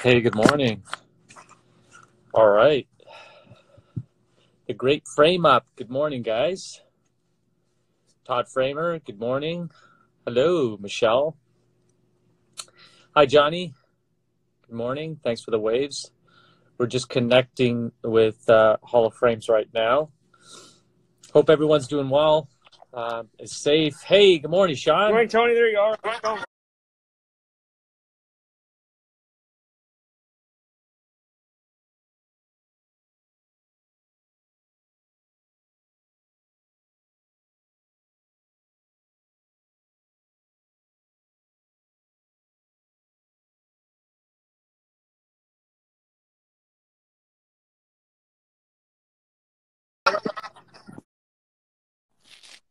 Hey, good morning. All right. The great frame up. Good morning, guys. Todd Framer, good morning. Hello, Michelle. Hi, Johnny. Good morning. Thanks for the waves. We're just connecting with Hall of Frames right now. Hope everyone's doing well, is safe. Hey, good morning, Sean. Good morning, Tony. There you are.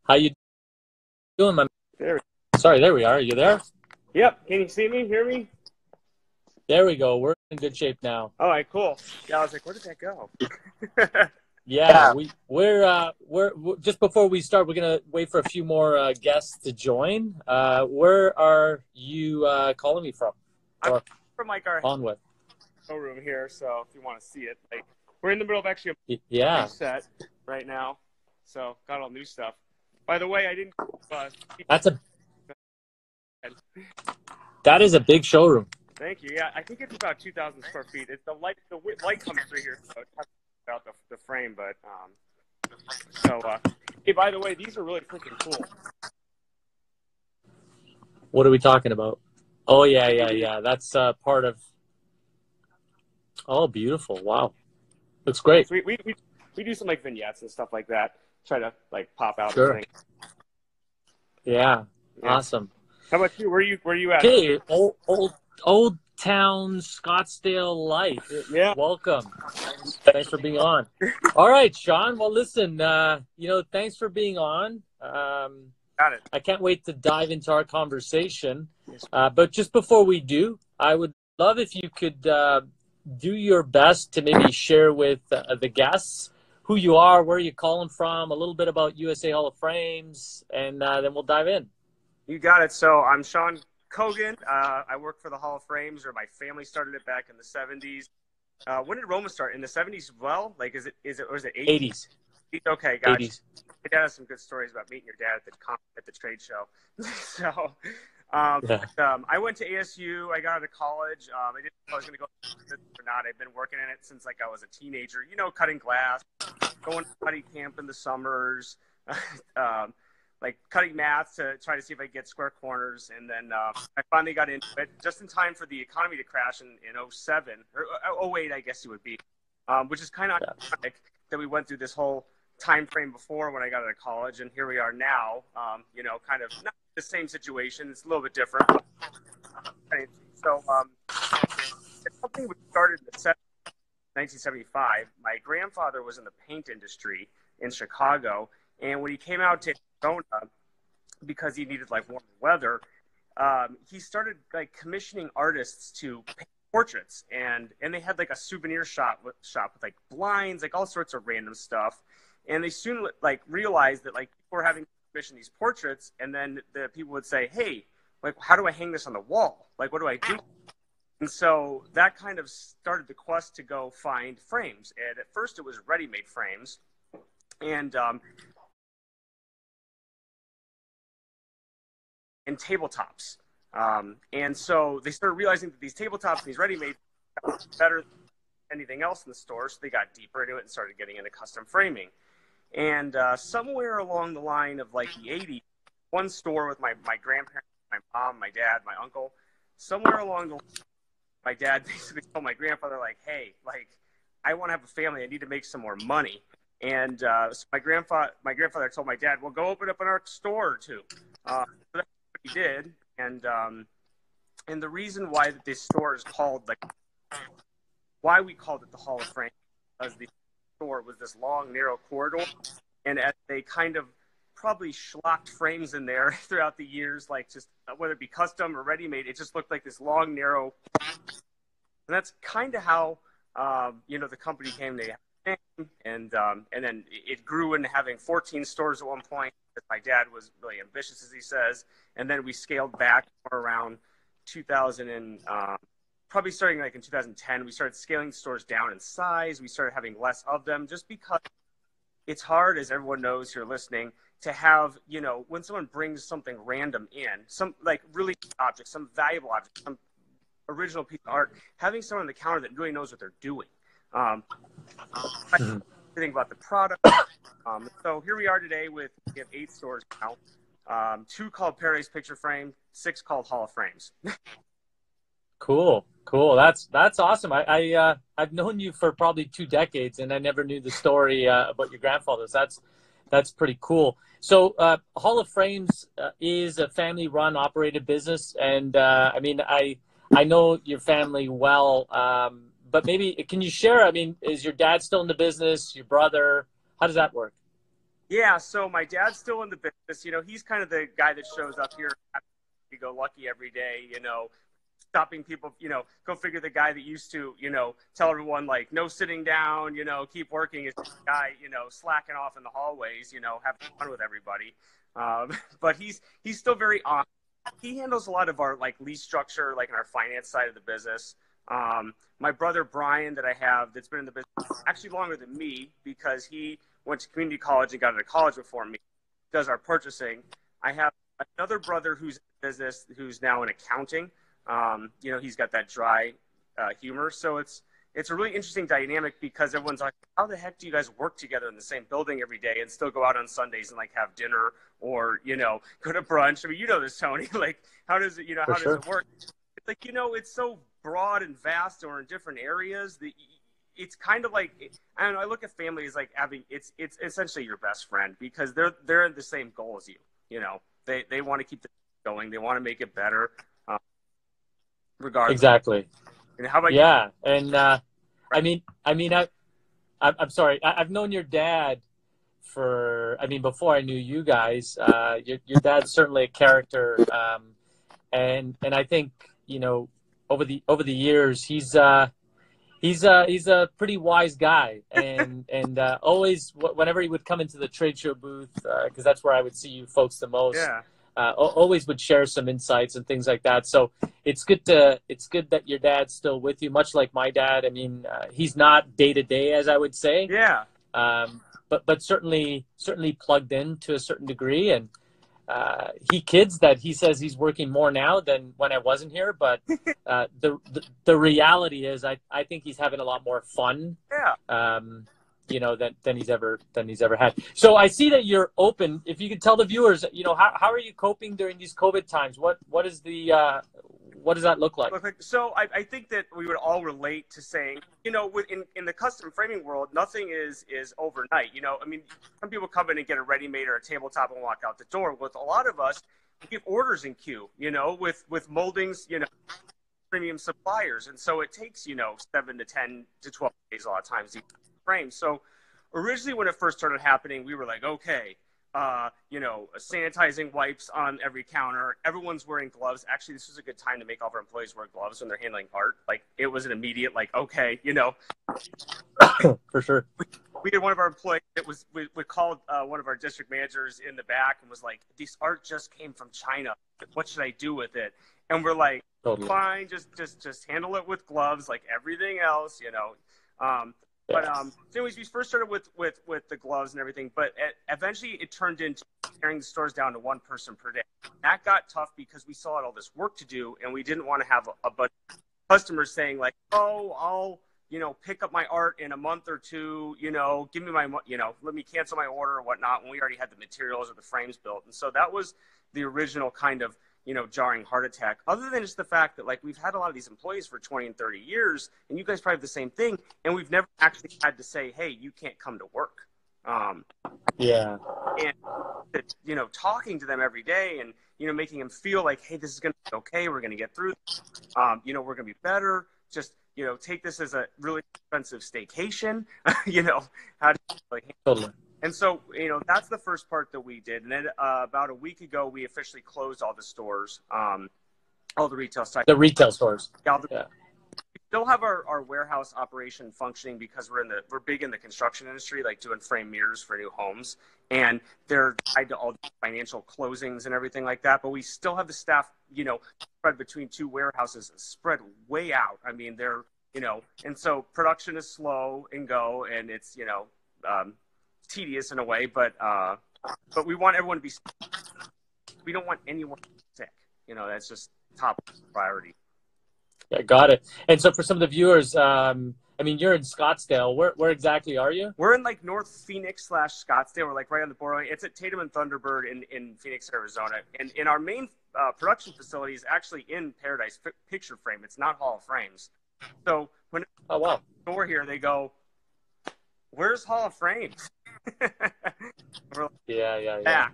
How you doing, my There. Sorry, there we are. Are you there? Yep. Can you see me? Hear me? There we go. We're in good shape now. All right, cool. Yeah, I was like, where did that go? Yeah, we're just before we start, we're gonna wait for a few more guests to join. Where are you calling me from? I'm Or from like our on with? showroom here, so if you want to see it, like we're in the middle of actually a Yeah, set right now, so got all new stuff. By the way, I didn't. that is a big showroom. Thank you. Yeah, I think it's about 2,000 square feet. It's the light comes through here, so it's about the frame, but hey, by the way, these are really freaking cool. What are we talking about? Oh yeah. That's part of. Oh, beautiful! Wow, looks great. So we do some like vignettes and stuff like that. Try to like pop out Sure. things. Yeah, Yeah. awesome. How about you? Where you at? Okay, old town Scottsdale life. Yeah. Welcome. Thanks for being on. All right, Sean. Well, listen. Thanks for being on. Got it. I can't wait to dive into our conversation. But just before we do, I would love if you could do your best to maybe share with the guests who you are, where you're calling from, a little bit about USA Hall of Frames, and then we'll dive in. You got it. So I'm Sean Kogan. I work for the Hall of Frames, or my family started it back in the 70s. When did Roma start? In the 70s as well? Like, is it 80s? 80s. Okay, gotcha. 80s. My dad has some good stories about meeting your dad at the trade show. So, I went to ASU. I got out of college. I didn't know I was going to go or not. I've been working in it since like I was a teenager. You know, cutting glass, going to putty camp in the summers, like cutting math to try to see if I could get square corners. And then I finally got into it just in time for the economy to crash in 07 or 08, I guess it would be, which is kind of ironic that we went through this whole time frame before when I got out of college, and here we are now. Kind of not the same situation. It's a little bit different. So it's something we started in the 1975. My grandfather was in the paint industry in Chicago, and when he came out to Arizona, because he needed like warmer weather, he started like commissioning artists to paint portraits, and they had like a souvenir shop with like blinds, like all sorts of random stuff. And they soon like realized that like people were having to commission these portraits, and then the people would say, "Hey, like how do I hang this on the wall? Like what do I do?" And so that kind of started the quest to go find frames. And at first it was ready-made frames, and tabletops. And so they started realizing that these tabletops and these ready-made were better than anything else in the store. So they got deeper into it and started getting into custom framing. And somewhere along the line of like the 80s, one store with my grandparents, my mom, my dad, my uncle, somewhere along the line, my dad basically told my grandfather, like, hey, like, I want to have a family. I need to make some more money. And so my grandfather told my dad, well, go open up an store or two. So that's what he did. And the reason why this store is called, like, why we called it the Hall of Fame, because the store was this long, narrow corridor. And as they kind of probably schlocked frames in there throughout the years, like just whether it be custom or ready-made, it just looked like this long, narrow. And that's kind of how, the company came to name. And then it grew into having 14 stores at one point. My dad was really ambitious, as he says. And then we scaled back around 2000 and probably starting like in 2010, we started scaling stores down in size. We started having less of them just because it's hard, as everyone knows who're listening, to have, you know, when someone brings something random in, some like really object, some valuable object, some original piece of art, having someone on the counter that really knows what they're doing. Everything about the product. So here we are today we have 8 stores now. 2 called Paradise Picture Frame, 6 called Hall of Frames. Cool. That's awesome. I've known you for probably 2 decades, and I never knew the story about your grandfathers. That's pretty cool. So Hall of Frames is a family-run, operated business, and I mean, I know your family well, but maybe can you share? I mean, is your dad still in the business? Your brother? How does that work? Yeah, so my dad's still in the business. You know, he's kind of the guy that shows up here, go lucky every day. You know, stopping people, you know, go figure, the guy that used to, you know, tell everyone like no sitting down, you know, keep working, is the guy, you know, slacking off in the hallways, you know, having fun with everybody. But he's still very on. He handles a lot of our like lease structure, like in our finance side of the business. My brother Brian, that I have, that's been in the business actually longer than me, because he went to community college and got into college before me, does our purchasing. I have another brother who's in business, who's now in accounting. You know, he's got that dry humor. So it's a really interesting dynamic, because everyone's like, how the heck do you guys work together in the same building every day and still go out on Sundays and like have dinner, or, you know, go to brunch? I mean, you know this, Tony. Like, how does it, you know, how does it work? It's like, you know, it's so broad and vast, or in different areas, that it's kind of like, I don't know, I look at family as like having, it's essentially your best friend, because they're in the same goal as you. You know, they want to keep it going. They want to make it better. Regardless. Exactly. And how about you? And I'm sorry. I've known your dad for, I mean, before I knew you guys. Your dad's certainly a character, and I think, you know, over the years, he's a pretty wise guy, and always whenever he would come into the trade show booth, because that's where I would see you folks the most. Yeah. Always would share some insights and things like that. So it's good that your dad's still with you, much like my dad. I mean, he's not day to day, as I would say. Yeah. But certainly plugged in to a certain degree, and he kids that he says he's working more now than when I wasn't here. But the reality is, I think he's having a lot more fun. Yeah. You know, than he's ever had. So I see that you're open. If you could tell the viewers, you know, how are you coping during these COVID times? What does that look like? So I think that we would all relate to saying, you know, in the custom framing world, nothing is overnight. You know, I mean, some people come in and get a ready-made or a tabletop and walk out the door. With a lot of us, we have orders in queue, you know, with moldings, you know, premium suppliers. And so it takes, you know, 7 to 10 to 12 days a lot of times to frame. So originally when it first started happening, we were like, okay, you know, sanitizing wipes on every counter. Everyone's wearing gloves. Actually, this was a good time to make all of our employees wear gloves when they're handling art. Like, it was an immediate, like, okay, you know. For sure. We had one of our employees that we called one of our district managers in the back and was like, this art just came from China. What should I do with it? And we're like, totally. Fine, just handle it with gloves like everything else, you know. But so anyways, we first started with the gloves and everything, but eventually it turned into tearing the stores down to 1 person per day. That got tough because we still had all this work to do, and we didn't want to have a bunch of customers saying like, oh, I'll, you know, pick up my art in a month or 2, you know, give me my, you know, let me cancel my order or whatnot, when we already had the materials or the frames built. And so that was the original kind of, you know, jarring heart attack, other than just the fact that, like, we've had a lot of these employees for 20 and 30 years, and you guys probably have the same thing, and we've never actually had to say, hey, you can't come to work. Yeah. And, you know, talking to them every day and, you know, making them feel like, hey, this is going to be okay. We're going to get through this. You know, we're going to be better. Just, you know, take this as a really expensive staycation. You know, how do you, like, totally. And so, you know, that's the first part that we did. And then about a week ago, we officially closed all the stores, all the retail sites. The retail stores. Yeah. still have our warehouse operation functioning because we're big in the construction industry, like doing frame mirrors for new homes, and they're tied to all the financial closings and everything like that. But we still have the staff, spread between two warehouses, spread way out. I mean, they're, and so production is slow and go, and it's, tedious in a way, but we want everyone to be, we don't want anyone sick. That's just top priority. Yeah, got it. And so for some of the viewers, you're in Scottsdale. Where exactly are you? We're in like North Phoenix / Scottsdale. We're like right on the border. It's at Tatum and Thunderbird in Phoenix, Arizona. And our main production facility is actually in Paradise Picture Frame. It's not Hall of Frames. So when door here, they go, "Where's Hall of Frames?" We're like, yeah.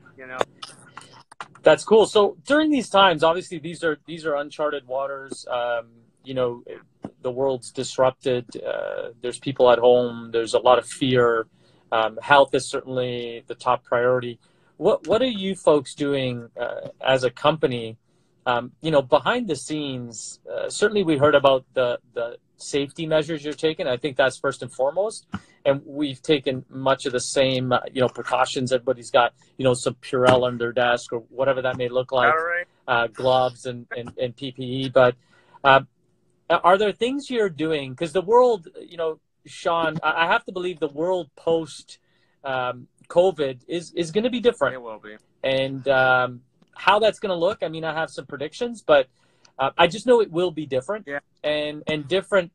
That's cool. So during these times, obviously these are uncharted waters. The world's disrupted. There's people at home. There's a lot of fear. Health is certainly the top priority. What are you folks doing as a company? Behind the scenes, certainly we heard about the safety measures you're taking. I think that's first and foremost. And we've taken much of the same, precautions. Everybody's got, some Purell on their desk or whatever that may look like, gloves and PPE. But are there things you're doing? Because the world, Sean, I have to believe the world post COVID is going to be different. It will be. And how that's going to look, I have some predictions, but I just know it will be different. Yeah. And different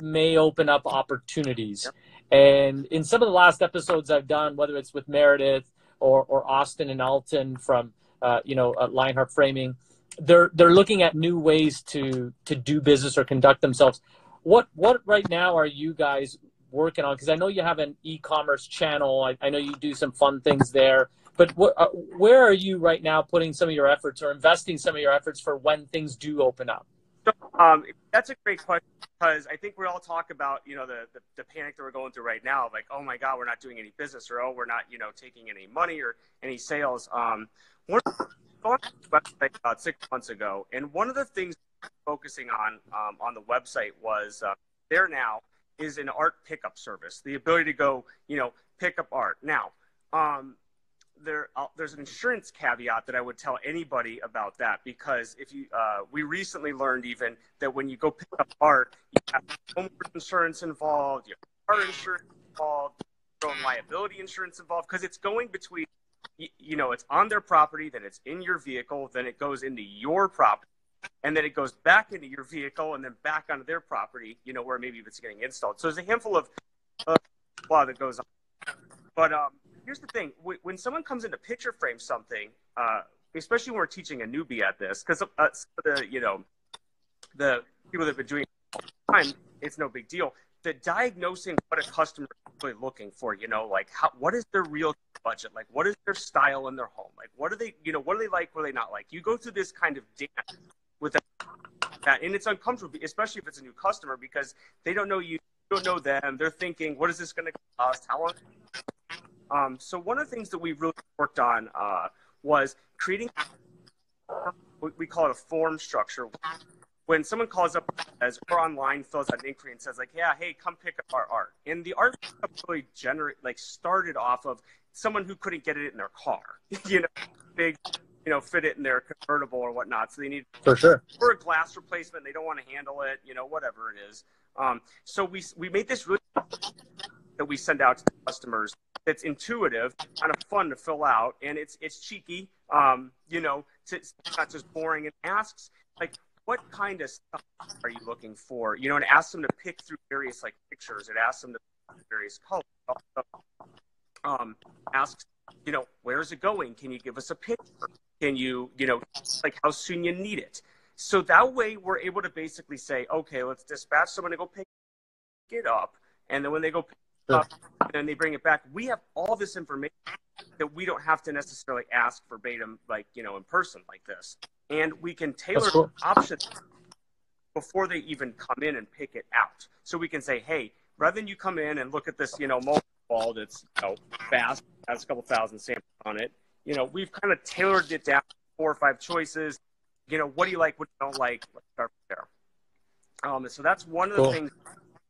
may open up opportunities. Yep. And in some of the last episodes I've done, whether it's with Meredith or Austin and Alton from Lionheart Framing, they're looking at new ways to do business or conduct themselves. What right now are you guys working on? Because I know you have an e-commerce channel. I know you do some fun things there. But where are you right now putting some of your efforts or investing some of your efforts for when things do open up? So, that's a great question, because I think we all talk about, the panic that we're going through right now. Like, oh my God, we're not doing any business, or, oh, we're not, taking any money or any sales. One of the website about 6 months ago, and one of the things we're focusing on the website was there now is an art pickup service, the ability to go, pick up art. Now, there's an insurance caveat that I would tell anybody about that, because if you, we recently learned even that when you go pick up art, you have homeowner's insurance involved, you have car insurance involved, your own liability insurance involved, because it's going between, it's on their property, then it's in your vehicle, then it goes into your property, and then it goes back into your vehicle, and then back onto their property, where maybe it's getting installed. So there's a handful of law that goes on. But here's the thing: when someone comes in to picture frame something, especially when we're teaching a newbie at this, because the people that have been doing it all the time, it's no big deal. The diagnosing what a customer is really looking for, like what is their real budget, like what is their style in their home, like what do they like, what do they not like? You go through this kind of dance with that, and it's uncomfortable, especially if it's a new customer, because they don't know you, don't know them. They're thinking, what is this going to cost? How long? So one of the things that we really worked on was creating what we call it a form structure. When someone calls up or online fills out an inquiry and says like, yeah, hey, come pick up our art. And the art really started off of someone who couldn't get it in their car, big, fit it in their convertible or whatnot. So they need for sure or a glass replacement. They don't want to handle it, whatever it is. So we made this really that we send out to customers. It's intuitive, kind of fun to fill out, and it's cheeky. It's not just boring. It asks like, what kind of stuff are you looking for? And asks them to pick through various pictures. It asks them to pick through various colors. Asks, where's it going? Can you give us a picture? Can you, how soon you need it? So that way we're able to basically say, okay, let's dispatch someone to go pick it up, and then when they go pick it up and they bring it back, we have all this information that we don't have to necessarily ask verbatim, in person like this. And we can tailor options before they even come in and pick it out. So we can say, hey, rather than you come in and look at this, mobile ball that's, fast, has a couple thousand samples on it, we've kind of tailored it down to 4 or 5 choices. What do you like? What do you don't like? Let's start there. So that's one of the things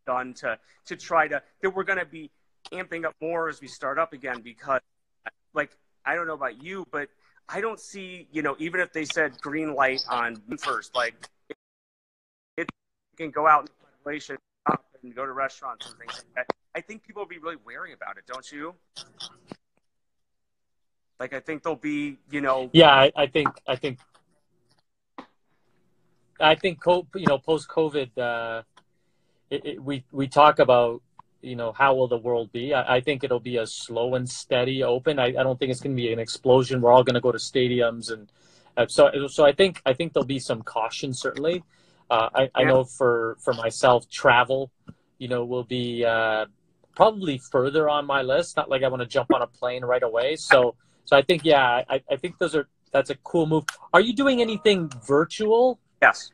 done to try to, that we're going to be amping up more as we start up again, because like, I don't know about you, but I don't see, you know, even if they said green light on first, like it can go out in population and go to restaurants and things like that. I think people will be really wary about it, don't you? Like, I think they'll be, you know. Yeah, I think you know, post COVID, we talk about, you know, how will the world be? I think it'll be a slow and steady open. I don't think it's going to be an explosion. We're all going to go to stadiums, and so I think there'll be some caution, certainly. I know for myself, travel, you know, will be probably further on my list. Not like I want to jump on a plane right away. So I think, yeah, I think that's a cool move. Are you doing anything virtual? Yes.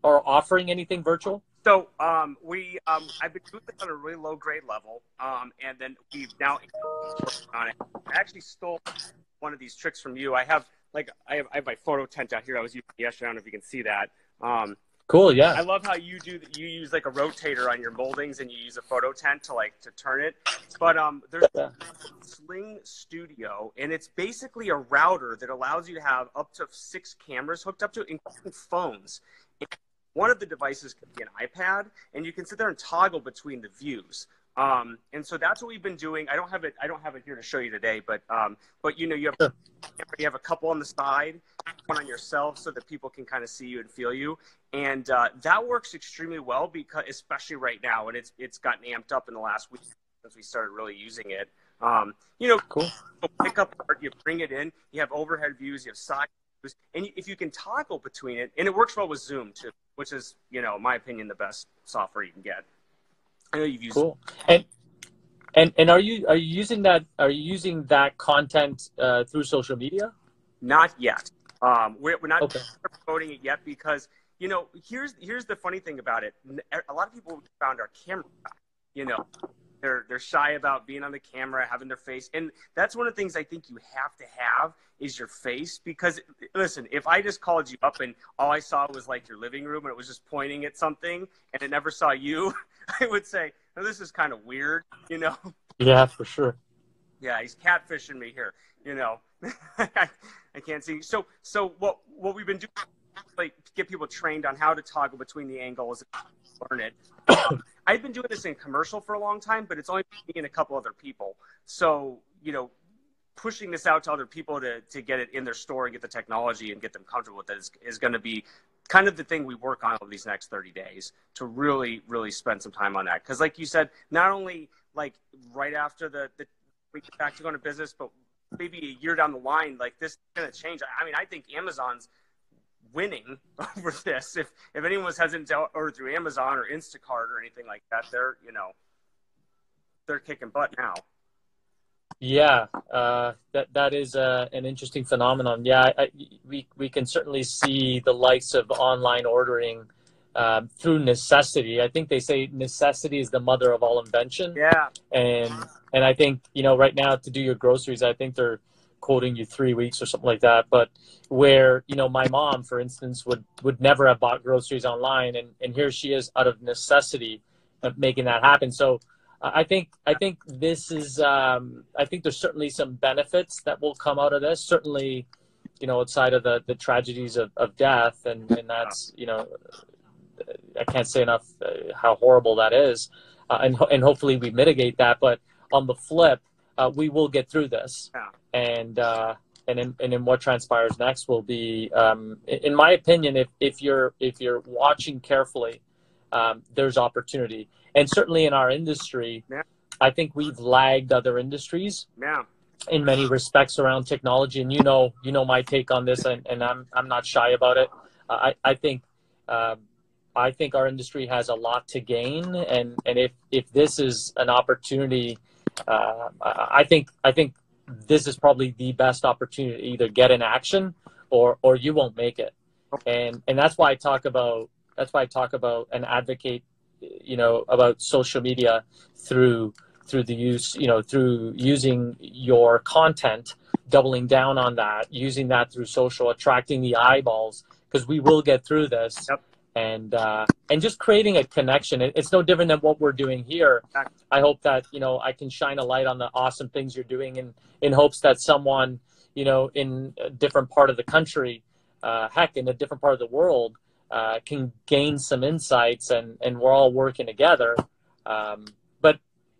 Or offering anything virtual? So I've been doing this on a really low grade level, and then we've now worked on it. I actually stole one of these tricks from you. I have my photo tent out here. I was using yesterday. I don't know if you can see that. Cool, yeah. I love how you use like a rotator on your moldings, and you use a photo tent to turn it. But there's Sling Studio, and it's basically a router that allows you to have up to 6 cameras hooked up to it, including phones. One of the devices can be an iPad, and you can sit there and toggle between the views. And so that's what we've been doing. I don't have it here to show you today, but you know, you have a couple on the side, one on yourself, so that people can kind of see you and feel you. And that works extremely well, because especially right now, and it's gotten amped up in the last week since we started really using it. You know, cool. Pick up art, you bring it in, you have overhead views, you have side views, and if you can toggle between it, and it works well with Zoom too, which is, you know, in my opinion, the best software you can get. I know you've used. Cool. And are you using that? Are you using that content through social media? Not yet. We're not promoting it yet, because, you know, here's the funny thing about it. A lot of people found our camera, you know, they're shy about being on the camera, having their face, and that's one of the things I think you have to have is your face. Because listen, if I just called you up and all I saw was like your living room and it was just pointing at something and it never saw you, I would say, oh, this is kind of weird, you know? Yeah, for sure. Yeah, he's catfishing me here, you know. I can't see. So what we've been doing, like, to get people trained on how to toggle between the angles and learn it. I've been doing this in commercial for a long time, but it's only me and a couple other people. So, you know, pushing this out to other people to get it in their store and get the technology and get them comfortable with it is going to be kind of the thing we work on over these next 30 days to really, really spend some time on that. Because like you said, not only like right after we get back to going to business, but maybe a year down the line, like this is going to change. I mean, I think Amazon's winning over this. If anyone was hesitant to order through Amazon or Instacart or anything like that, they're kicking butt now. Yeah, that is an interesting phenomenon. Yeah, we can certainly see the likes of online ordering through necessity. I think they say necessity is the mother of all invention. Yeah. And I think, you know, right now to do your groceries, I think they're quoting you 3 weeks or something like that. But where, you know, my mom, for instance, would never have bought groceries online, and here she is out of necessity making that happen. So I think this is I think there's certainly some benefits that will come out of this. Certainly, you know, outside of the tragedies of death, and that's, you know, I can't say enough how horrible that is, and hopefully we mitigate that. But on the flip, we will get through this, and then what transpires next will be, in my opinion, if you're watching carefully, there's opportunity. And certainly in our industry, I think we've lagged other industries in many respects around technology. And you know my take on this, and I'm not shy about it. I think our industry has a lot to gain, and if this is an opportunity, I think this is probably the best opportunity to either get in action or you won't make it. And that's why I talk about and advocate, you know, about social media through the use, you know, through using your content, doubling down on that, using that through social, attracting the eyeballs, because we will get through this. Yep. and just creating a connection. It's no different than what we're doing here. I hope that, I can shine a light on the awesome things you're doing in hopes that someone, in a different part of the country, heck, in a different part of the world, can gain some insights, and we're all working together. But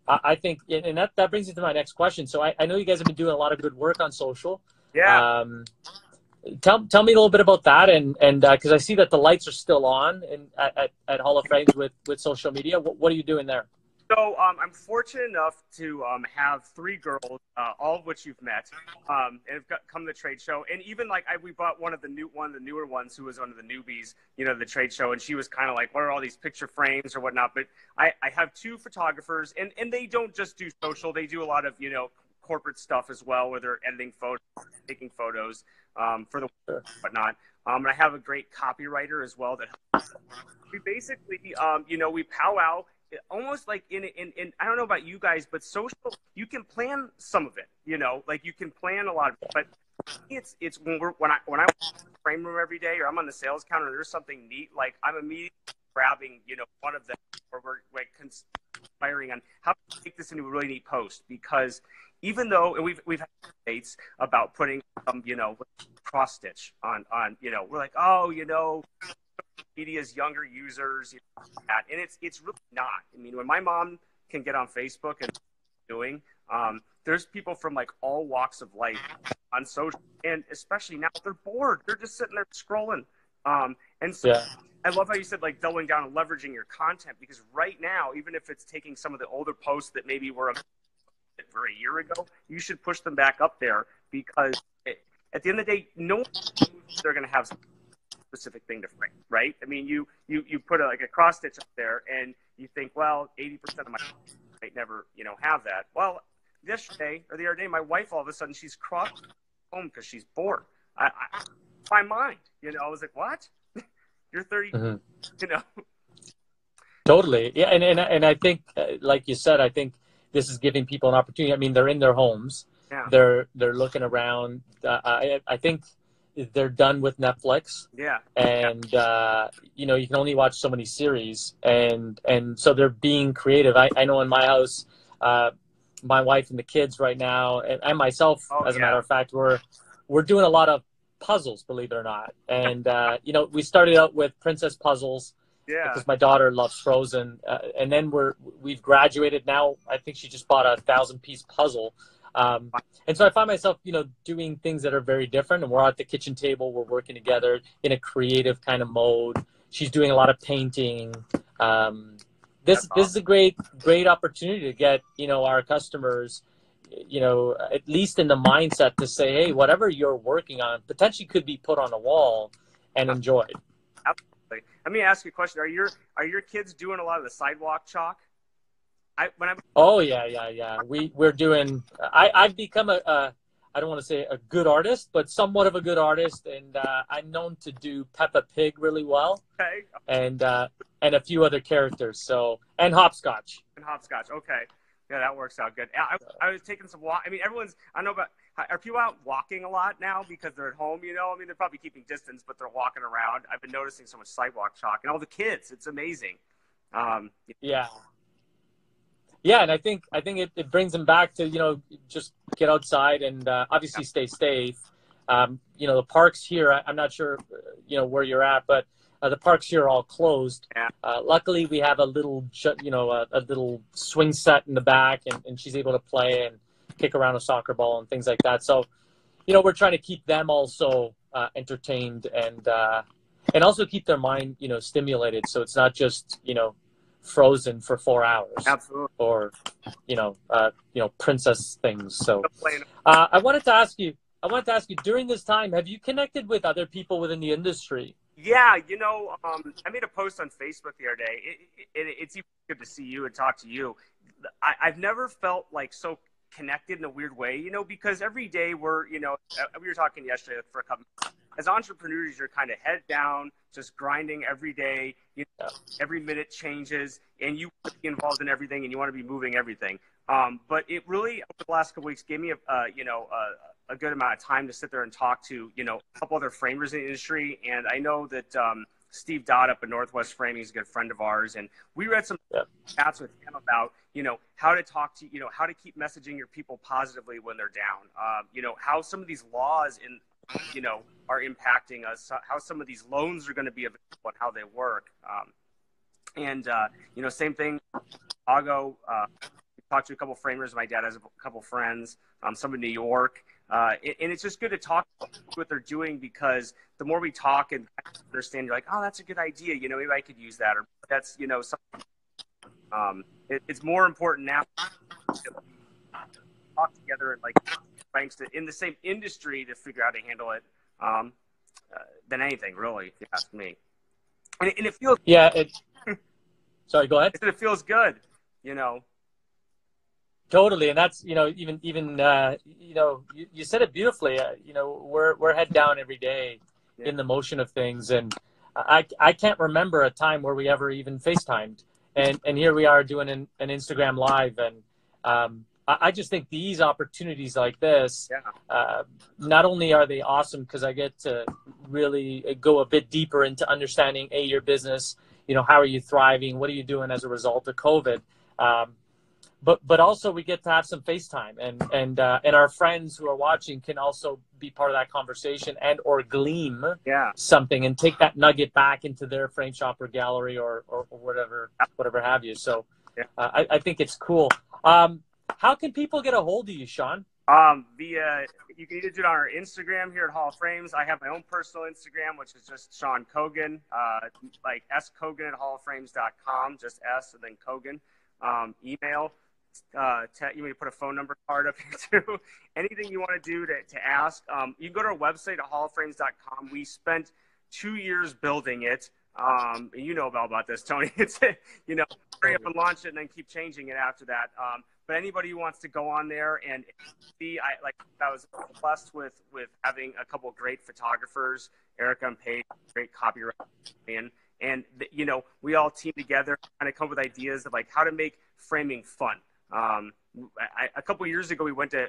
I think, and that brings me to my next question. So I know you guys have been doing a lot of good work on social. Yeah. Tell me a little bit about that, and because I see that the lights are still on at Hall of Frames with social media. What are you doing there? So I'm fortunate enough to have 3 girls, all of which you've met, and have come to the trade show. And even like we bought one of the newer ones who was one of the newbies, the trade show, and she was kind of like, "What are all these picture frames or whatnot?" But I have 2 photographers, and they don't just do social; they do a lot of corporate stuff as well, where they're editing photos, taking photos for the whatnot. And I have a great copywriter as well that we basically we powwow. Almost like in I don't know about you guys, but social, you can plan some of it, like you can plan a lot of it, but it's when I frame room every day, or I'm on the sales counter and there's something neat, like I'm immediately grabbing, one of them, or we're like conspiring on how to make this into a really neat post, because even though, and we've had debates about putting cross stitch on, we're like, media's younger users, and it's really not. I mean, when my mom can get on Facebook and doing, there's people from like all walks of life on social, and especially now they're bored. They're just sitting there scrolling. And so I love how you said like doubling down and leveraging your content, because right now, even if it's taking some of the older posts that maybe were for a year ago, you should push them back up there, because at the end of the day, no one knows they're going to have some specific thing to frame, right? I mean, you put a cross stitch up there, and you think, well, 80% of my might never, have that. Well, yesterday or the other day, my wife, all of a sudden, she's crossed home because she's bored. My mind, I was like, what? You're 30, Totally. Yeah. And I think, like you said, I think this is giving people an opportunity. I mean, they're in their homes. Yeah. They're looking around. I think they're done with Netflix. Yeah. And, you can only watch so many series. And so they're being creative. I know in my house, my wife and the kids right now, and myself, as a matter of fact, we're doing a lot of puzzles, believe it or not. And, we started out with princess puzzles. Yeah. Because my daughter loves Frozen. And then we've graduated now. I think she just bought a 1,000-piece puzzle. And so I find myself, doing things that are very different, and we're at the kitchen table, we're working together in a creative kind of mode. She's doing a lot of painting. This is a great opportunity to get, our customers, at least in the mindset to say, hey, whatever you're working on potentially could be put on a wall and enjoyed. Absolutely. Let me ask you a question. Are your kids doing a lot of the sidewalk chalk? Oh yeah. We're doing. I've become I don't want to say a good artist, but somewhat of a good artist, and I'm known to do Peppa Pig really well. Okay. And a few other characters. So, and hopscotch. Okay. Yeah, that works out good. I was taking some walk. I mean, I don't know about. Are people out walking a lot now because they're at home? I mean, they're probably keeping distance, but they're walking around. I've been noticing so much sidewalk chalk, and all the kids. It's amazing. Yeah. Yeah, and I think it brings them back to, just get outside and obviously stay safe. The parks here, I'm not sure, where you're at, but the parks here are all closed. Yeah. Luckily, we have a little, a little swing set in the back, and she's able to play and kick around a soccer ball and things like that. So, we're trying to keep them also entertained and also keep their mind, stimulated. So it's not just, Frozen for 4 hours. Absolutely. Or, princess things. So I wanted to ask you during this time, have you connected with other people within the industry? Yeah, I made a post on Facebook the other day. It's even good to see you and talk to you. I've never felt like so connected in a weird way, because every day we were talking yesterday for a couple. As entrepreneurs, you're kind of head down, just grinding every day. Every minute changes, and you want to be involved in everything, and you want to be moving everything. But it really, over the last couple weeks, gave me a good amount of time to sit there and talk to, a couple other framers in the industry. And I know that Steve Dodd up in Northwest Framing is a good friend of ours. And we read some chats with him about, how to talk to, how to keep messaging your people positively when they're down. How some of these laws are impacting us, how some of these loans are going to be available and how they work. Same thing, Chicago, talked to a couple of framers. My dad has a couple of friends, some in New York. And it's just good to talk about what they're doing, because the more we talk and understand, you're like, oh, that's a good idea. Maybe I could use that. Or that's, something. It's more important now to talk together and thanks to in the same industry to figure out how to handle it than anything, really, if you ask me. And it feels Sorry, go ahead. It feels good, Totally, and that's even you said it beautifully. We're head down every day in the motion of things, and I can't remember a time where we ever even FaceTimed, and here we are doing an Instagram live, and I just think these opportunities like this, not only are they awesome because I get to really go a bit deeper into understanding your business, how are you thriving, what are you doing as a result of COVID. But also we get to have some FaceTime, and our friends who are watching can also be part of that conversation and or glean something and take that nugget back into their frame shop or gallery or whatever have you. So I think it's cool. How can people get a hold of you, Sean? You can either do it on our Instagram here at Hall of Frames. I have my own personal Instagram, which is just Sean Kogan, like skogan at hallofframes.com, just S and then Kogan. Email. You want me to put a phone number card up here too? Anything you want to do to ask, you can go to our website at hallofframes.com. We spent 2 years building it. You know about this, Tony. It's hurry up and launch it and then keep changing it after that. But anybody who wants to go on there and see, I was blessed with having a couple of great photographers, Erica and Paige, great copyright, and we all team together, kind of come up with ideas of how to make framing fun. A couple of years ago, we went to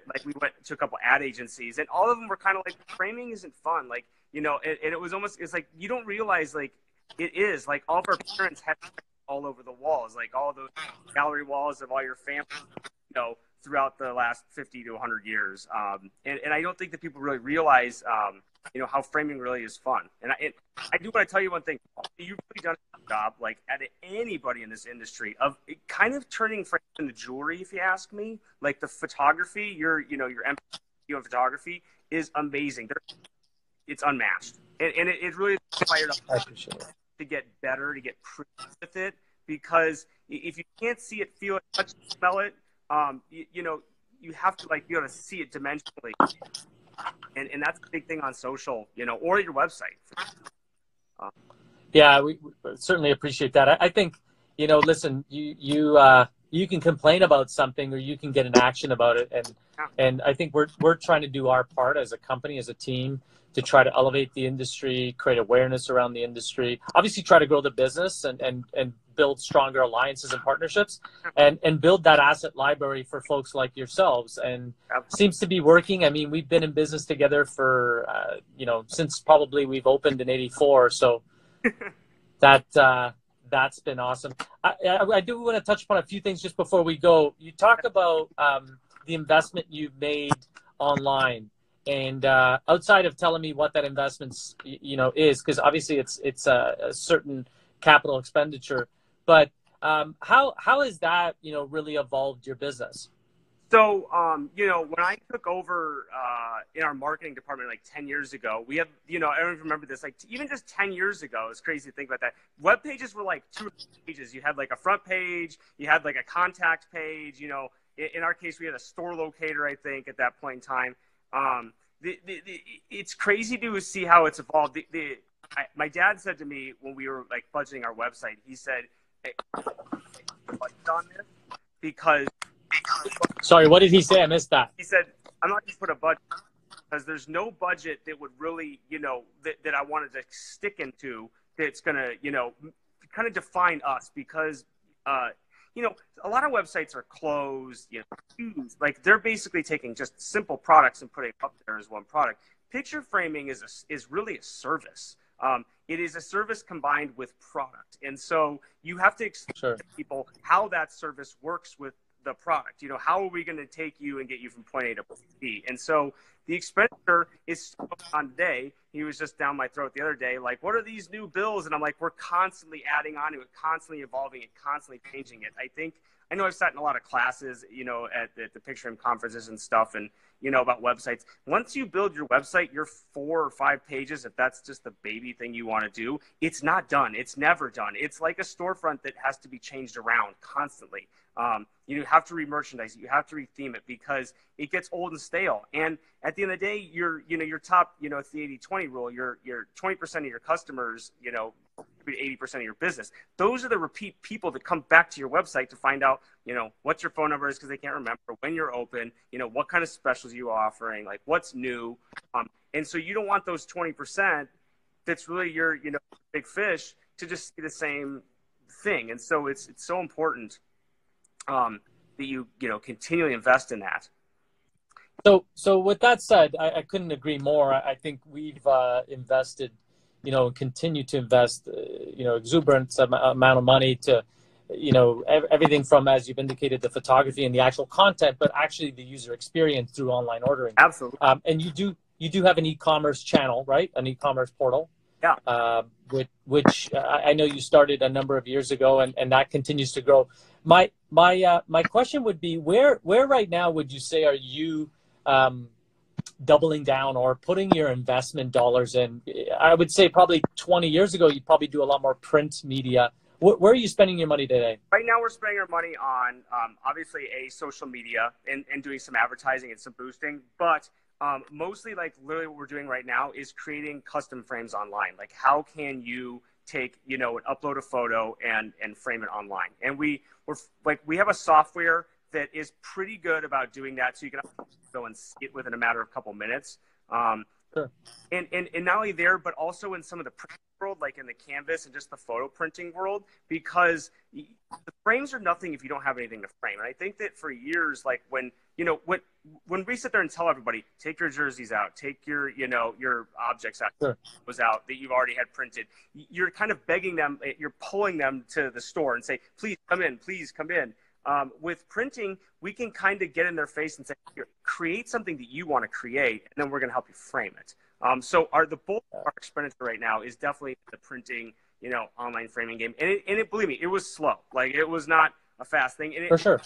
a couple ad agencies, and all of them were kind of like, framing isn't fun. And it was almost, it's like, you don't realize, it is, all of our parents had all over the walls, all those gallery walls of all your family, throughout the last 50 to 100 years. And I don't think that people really realize, how framing really is fun. And I do want to tell you one thing. You've really done a good job, at anybody in this industry, of kind of turning frames into jewelry, if you ask me. The photography, your emphasis on photography is amazing. It's unmatched. And it really inspired us to get better, to get pretty with it. Because if you can't see it, feel it, touch it, smell it, you have to be able to see it dimensionally. And that's a big thing on social, or your website. We certainly appreciate that. I think, listen, you can complain about something, or you can get an action about it. And I think we're trying to do our part as a company, as a team, to try to elevate the industry, create awareness around the industry, obviously try to grow the business and build stronger alliances and partnerships, and build that asset library for folks like yourselves. And seems to be working. I mean, we've been in business together for, since probably we've opened in '84. So that's been awesome. I do want to touch upon a few things just before we go. You talk about the investment you've made online. And outside of telling me what that investment, is, because obviously it's a certain capital expenditure, but how has that really evolved your business? So when I took over in our marketing department 10 years ago, we have I don't even remember this, even just 10 years ago, it's crazy to think about that. Web pages were 2 pages. You had a front page, you had a contact page. In our case, we had a store locator, I think, at that point in time. It's crazy to see how it's evolved. My dad said to me when we were budgeting our website, he said, "Hey, budget on this because." Sorry, what did he say? I missed that. He said, "I'm not going to put a budget because there's no budget that would really, that I wanted to stick into that's going to, kind of define us because." A lot of websites are closed, they're basically taking just simple products and putting it up there as one product. Picture framing is really a service. It is a service combined with product. And so you have to explain to people how that service works with the product. You know, how are we going to take you and get you from point A to point B? And so the expenditure is on today. He was just down my throat the other day, like, what are these new bills? And I'm like, we're constantly adding on to it, constantly evolving it, constantly changing it. I know I've sat in a lot of classes, you know, at the Picture Him conferences and stuff, and, you know, about websites. Once you build your website, your 4 or 5 pages, if that's just the baby thing you want to do, it's not done. It's never done. It's like a storefront that has to be changed around constantly. You have to re-merchandise it. You have to re-theme it because it gets old and stale. And at the end of the day, your top, you know, it's the 80-20 rule. Your 20% of your customers, you know, 80% of your business. Those are the repeat people that come back to your website to find out, you know, what your phone number is because they can't remember, when you're open, you know, what kind of specials you're offering, like what's new. And so you don't want those 20% that's really your, you know, big fish to just see the same thing. And so it's so important that you know, continually invest in that. So with that said, I couldn't agree more. I think we've invested, you know, and continue to invest, you know, exuberant amount of money to, you know, everything from, as you've indicated, the photography and the actual content, but actually the user experience through online ordering. Absolutely. And you do have an e-commerce channel, right? An e-commerce portal. Yeah. Which I know you started a number of years ago, and that continues to grow. My question would be, where right now would you say are you doubling down or putting your investment dollars in? I would say probably 20 years ago, you'd probably do a lot more print media. Where are you spending your money today? Right now, we're spending our money on, obviously, social media and doing some advertising and some boosting. But mostly, like, literally what we're doing right now is creating custom frames online. Like, how can you take, you know, and upload a photo and frame it online? And we have a software that is pretty good about doing that, so you can go and see it within a matter of a couple minutes. Sure. And not only there, but also in some of the print world, like in the canvas and just the photo printing world, because the frames are nothing if you don't have anything to frame. And I think that for years, like when we sit there and tell everybody, take your jerseys out, take your, you know, your objects out, sure, was out that you've already had printed, you're kind of begging them, you're pulling them to the store and say, please come in, please come in. With printing, we can kind of get in their face and say, here, create something that you want to create, and then we're going to help you frame it. So the bulk of our expenditure right now is definitely the printing, you know, online framing game. And it, believe me, it was slow. Like, it was not a fast thing. And for sure.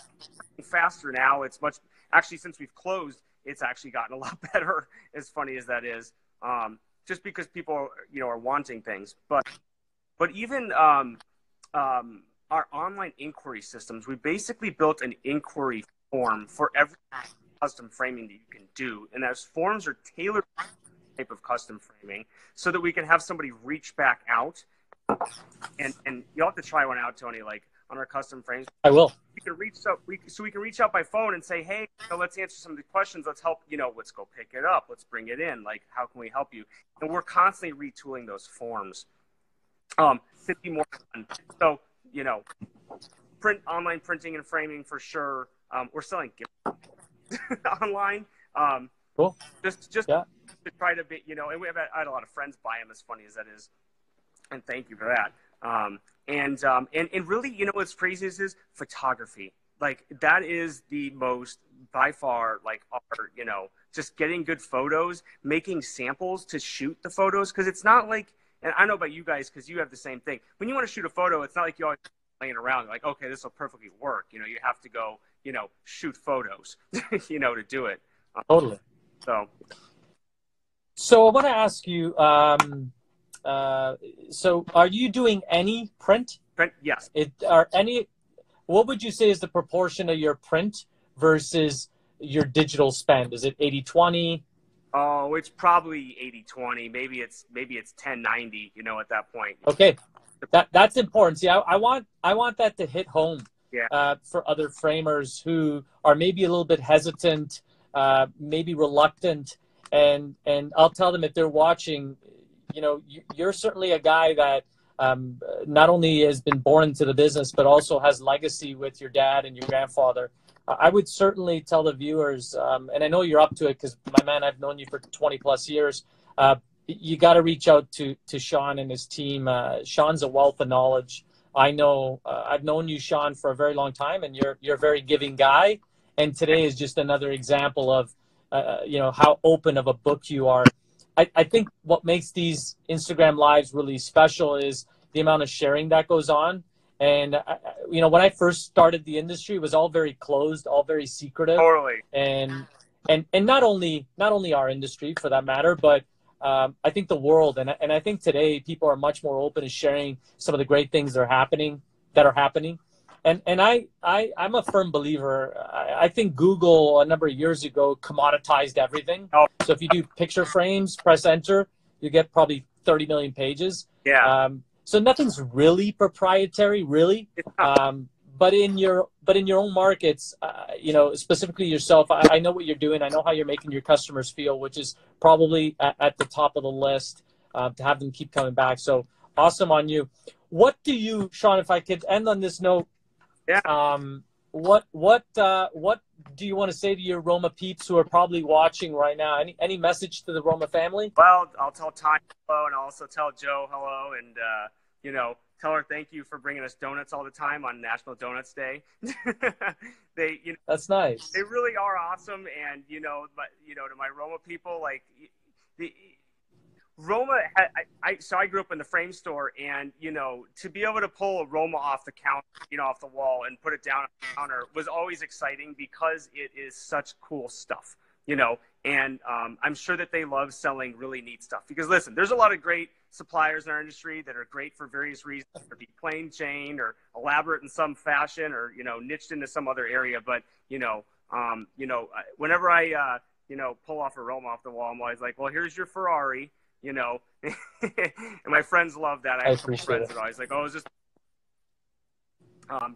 It's faster now. It's much, actually, since we've closed, it's actually gotten a lot better, as funny as that is, just because people, you know, are wanting things. But even our online inquiry systems, we basically built an inquiry form for every custom framing that you can do. And those forms are tailored to the type of custom framing so that we can have somebody reach back out. And you'll have to try one out, Tony, like on our custom frames. I will. We can reach out by phone and say, hey, you know, let's answer some of the questions. Let's help, you know, let's go pick it up. Let's bring it in. Like, how can we help you? And we're constantly retooling those forms to be more fun. So, you know, online printing and framing for sure. We're selling gifts online. Cool. Just to try to be, you know, and I had a lot of friends buy them, as funny as that is. And thank you for that. And really, you know, what's crazy is photography. Like, that is the most, by far, like, our, you know, just getting good photos, making samples to shoot the photos. Cause it's not like, and I know about you guys, because you have the same thing. When you want to shoot a photo, it's not like you always laying around like, okay, this will perfectly work. You know, you have to go, you know, shoot photos, you know, to do it. Totally. So I want to ask you, so are you doing any print? Print, yes. What would you say is the proportion of your print versus your digital spend? Is it 80-20? Oh, it's probably 80-20. Maybe it's 10-90, you know, at that point. Okay. That's important. See, I want that to hit home for other framers who are maybe a little bit hesitant, maybe reluctant, and I'll tell them if they're watching, you know, you're certainly a guy that not only has been born into the business, but also has legacy with your dad and your grandfather. I would certainly tell the viewers, and I know you're up to it because, my man, I've known you for 20 plus years. you got to reach out to Sean and his team. Sean's a wealth of knowledge. I know I've known you, Sean, for a very long time, and you're a very giving guy. And today is just another example of how open of a book you are. I think what makes these Instagram lives really special is the amount of sharing that goes on. And when I first started the industry, it was all very closed, all very secretive. Totally. And not only our industry for that matter, but I think the world, and I think today people are much more open to sharing some of the great things that are happening. And I'm a firm believer. I think Google a number of years ago commoditized everything. Oh. So if you do picture frames, press enter, you get probably 30 million pages. Yeah. So nothing's really proprietary, really. But in your own markets, specifically yourself, I know what you're doing. I know how you're making your customers feel, which is probably at the top of the list to have them keep coming back. So awesome on you. What do you, Sean, if I could end on this note, yeah. What do you want to say to your Roma peeps who are probably watching right now? Any message to the Roma family? Well, I'll tell Tanya hello, and I'll also tell Joe hello, and tell her thank you for bringing us donuts all the time on National Donuts Day. That's nice. They really are awesome, and to my Roma people, like Roma, so I grew up in the frame store, and to be able to pull a Roma off the counter, off the wall, and put it down on the counter was always exciting because it is such cool stuff, And I'm sure that they love selling really neat stuff because listen, there's a lot of great suppliers in our industry that are great for various reasons, whether it be plain Jane or elaborate in some fashion or niched into some other area. But whenever I pull off a Roma off the wall, I'm always like, well, here's your Ferrari. And my friends love that. I have some friends that are always like, oh, it's just,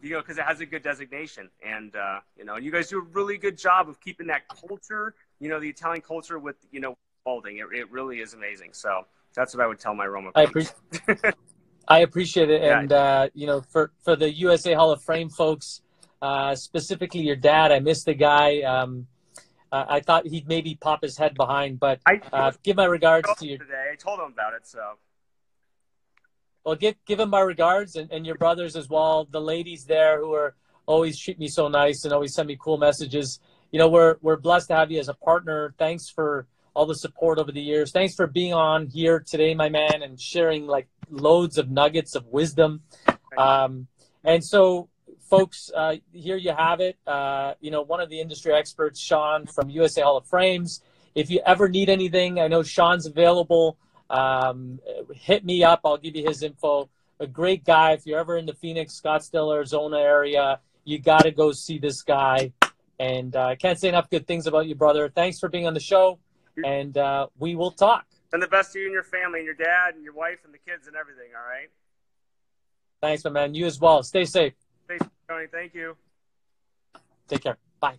because it has a good designation. And, and you guys do a really good job of keeping that culture, the Italian culture with, welding. It really is amazing. So that's what I would tell my Roma peeps. I appreciate it. Yeah. And, for the USA Hall of Fame folks, specifically your dad, I miss the guy. I thought he'd maybe pop his head behind, but give my regards to you. Today. I told him about it, so. Well, give him my regards and your brothers as well. The ladies there who are always treat me so nice and always send me cool messages. We're blessed to have you as a partner. Thanks for all the support over the years. Thanks for being on here today, my man, and sharing like loads of nuggets of wisdom. And so, folks, here you have it. One of the industry experts, Sean from USA Hall of Frames. If you ever need anything, I know Sean's available. Hit me up. I'll give you his info. A great guy. If you're ever in the Phoenix, Scottsdale, Arizona area, you got to go see this guy. And I can't say enough good things about you, brother. Thanks for being on the show. And we will talk. And the best to you and your family and your dad and your wife and the kids and everything, all right? Thanks, my man. You as well. Stay safe. Thanks, Tony. Thank you. Take care. Bye.